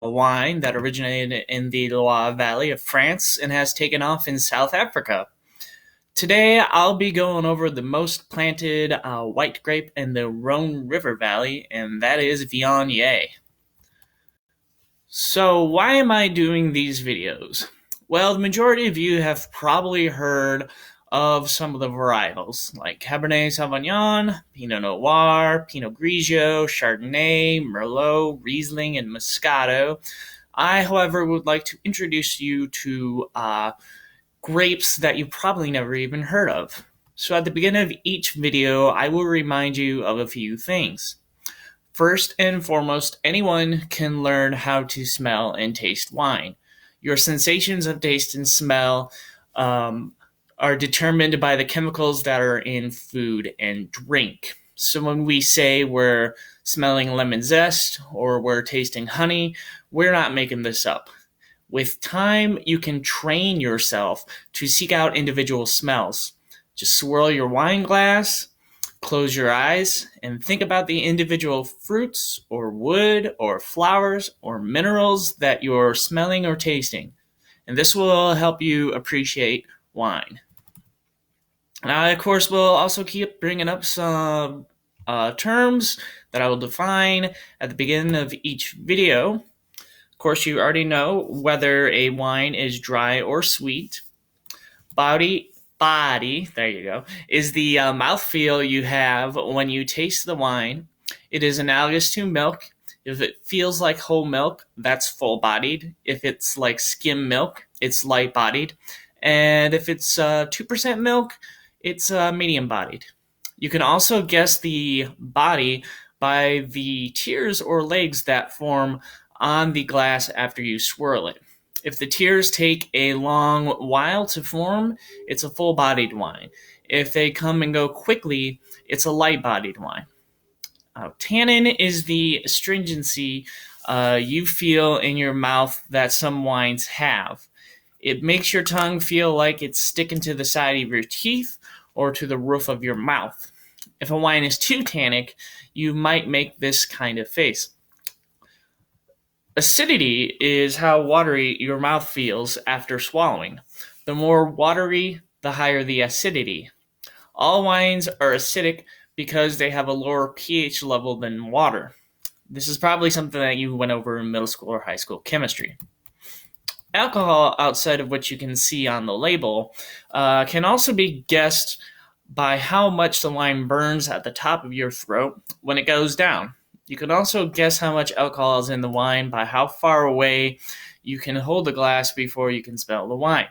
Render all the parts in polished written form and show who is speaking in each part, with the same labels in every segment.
Speaker 1: a wine that originated in the Loire Valley of France and has taken off in South Africa. Today, I'll be going over the most planted white grape in the Rhone River Valley, and that is Viognier. So, why am I doing these videos? Well, the majority of you have probably heard of some of the varietals, like Cabernet Sauvignon, Pinot Noir, Pinot Grigio, Chardonnay, Merlot, Riesling, and Moscato. I, however, would like to introduce you to grapes that you probably never even heard of. So at the beginning of each video, I will remind you of a few things. First and foremost, anyone can learn how to smell and taste wine. Your sensations of taste and smell are determined by the chemicals that are in food and drink. So when we say we're smelling lemon zest or we're tasting honey, we're not making this up. With time, you can train yourself to seek out individual smells. Just swirl your wine glass, close your eyes, and think about the individual fruits or wood or flowers or minerals that you're smelling or tasting. And this will help you appreciate wine. Now, of course, we'll also keep bringing up some terms that I will define at the beginning of each video. Of course, you already know whether a wine is dry or sweet. Body, there you go, is the mouthfeel you have when you taste the wine. It is analogous to milk. If it feels like whole milk, that's full-bodied. If it's like skim milk, it's light-bodied. And if it's 2% milk, it's medium-bodied. You can also guess the body by the tears or legs that form on the glass after you swirl it. If the tears take a long while to form, it's a full-bodied wine. If they come and go quickly, it's a light-bodied wine. Tannin is the astringency you feel in your mouth that some wines have. It makes your tongue feel like it's sticking to the side of your teeth or to the roof of your mouth. If a wine is too tannic, you might make this kind of face. Acidity is how watery your mouth feels after swallowing. The more watery, the higher the acidity. All wines are acidic because they have a lower pH level than water. This is probably something that you went over in middle school or high school chemistry. Alcohol, outside of what you can see on the label, can also be guessed by how much the wine burns at the top of your throat when it goes down. You can also guess how much alcohol is in the wine by how far away you can hold the glass before you can smell the wine.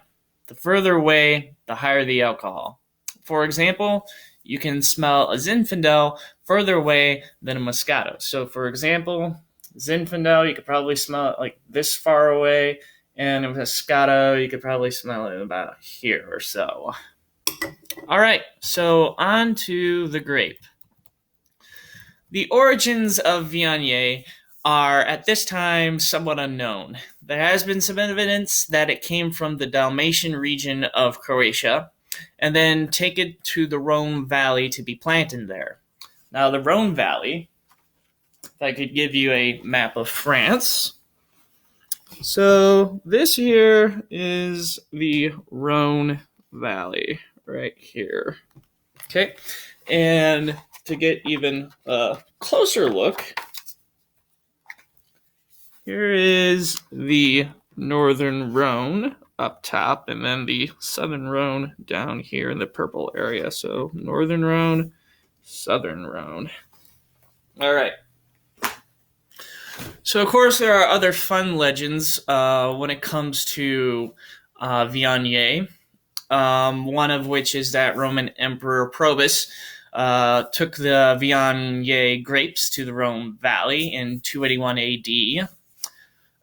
Speaker 1: The further away, the higher the alcohol. For example, you can smell a Zinfandel further away than a Moscato. So for example, Zinfandel, you could probably smell it like this far away, and a Moscato, you could probably smell it about here or so. All right, so on to the grape. The origins of Viognier are at this time somewhat unknown. There has been some evidence that it came from the Dalmatian region of Croatia and then taken to the Rhone Valley to be planted there. Now, the Rhone Valley, if I could give you a map of France. So this here is the Rhone Valley right here. Okay, and to get even a closer look, here is the northern Rhone up top, and then the southern Rhone down here in the purple area. So northern Rhone, southern Rhone. All right. So, of course, there are other fun legends when it comes to Viognier. One of which is that Roman Emperor Probus took the Viognier grapes to the Rhone Valley in 281 AD.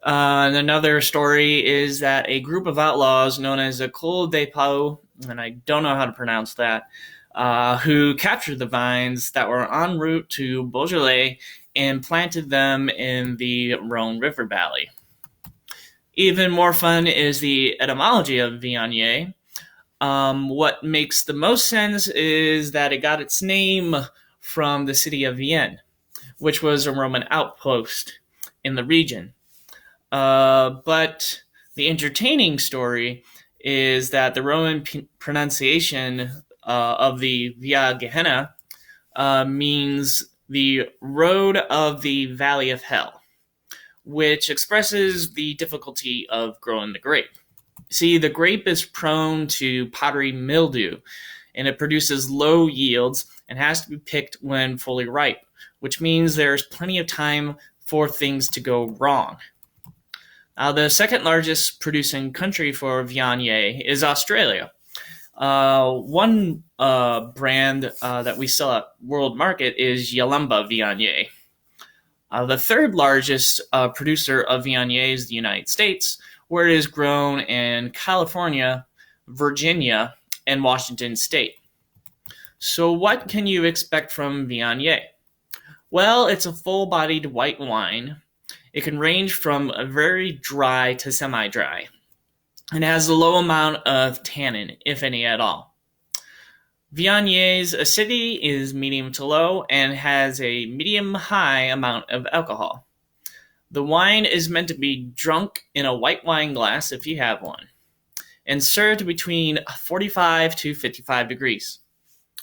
Speaker 1: And another story is that a group of outlaws known as the Col des Pau, and I don't know how to pronounce that, who captured the vines that were en route to Beaujolais and planted them in the Rhone River Valley. Even more fun is the etymology of Viognier. What makes the most sense is that it got its name from the city of Vienne, which was a Roman outpost in the region. But the entertaining story is that the Roman pronunciation of the Via Gehenna means the road of the valley of hell, which expresses the difficulty of growing the grape. See, the grape is prone to powdery mildew, and it produces low yields and has to be picked when fully ripe, which means there's plenty of time for things to go wrong. The second largest producing country for Viognier is Australia. One brand that we sell at World Market is Yalumba Viognier. The third largest producer of Viognier is the United States, where it is grown in California, Virginia, and Washington State. So what can you expect from Viognier? Well, it's a full-bodied white wine. It can range from very dry to semi-dry, and has a low amount of tannin, if any at all. Viognier's acidity is medium to low and has a medium-high amount of alcohol. The wine is meant to be drunk in a white wine glass, if you have one, and served between 45 to 55 degrees.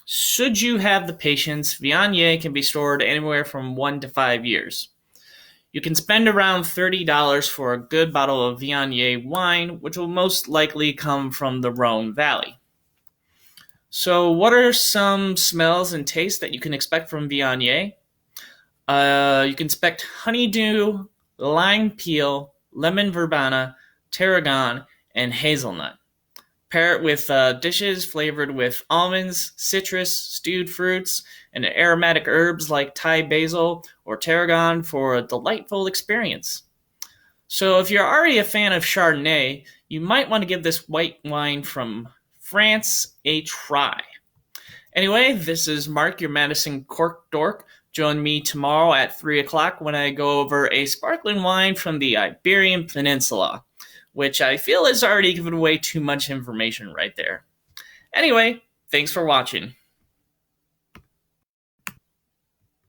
Speaker 1: Should you have the patience, Viognier can be stored anywhere from 1 to 5 years. You can spend around $30 for a good bottle of Viognier wine, which will most likely come from the Rhone Valley. So what are some smells and tastes that you can expect from Viognier? You can expect honeydew, lime peel, lemon verbena, tarragon, and hazelnut. Pair it with dishes flavored with almonds, citrus, stewed fruits, and aromatic herbs like Thai basil or tarragon for a delightful experience. So if you're already a fan of Chardonnay, you might want to give this white wine from France a try. Anyway, this is Mark, your Madison Cork Dork. Join me tomorrow at 3 o'clock when I go over a sparkling wine from the Iberian Peninsula, which I feel has already given away too much information right there. Anyway, thanks for watching.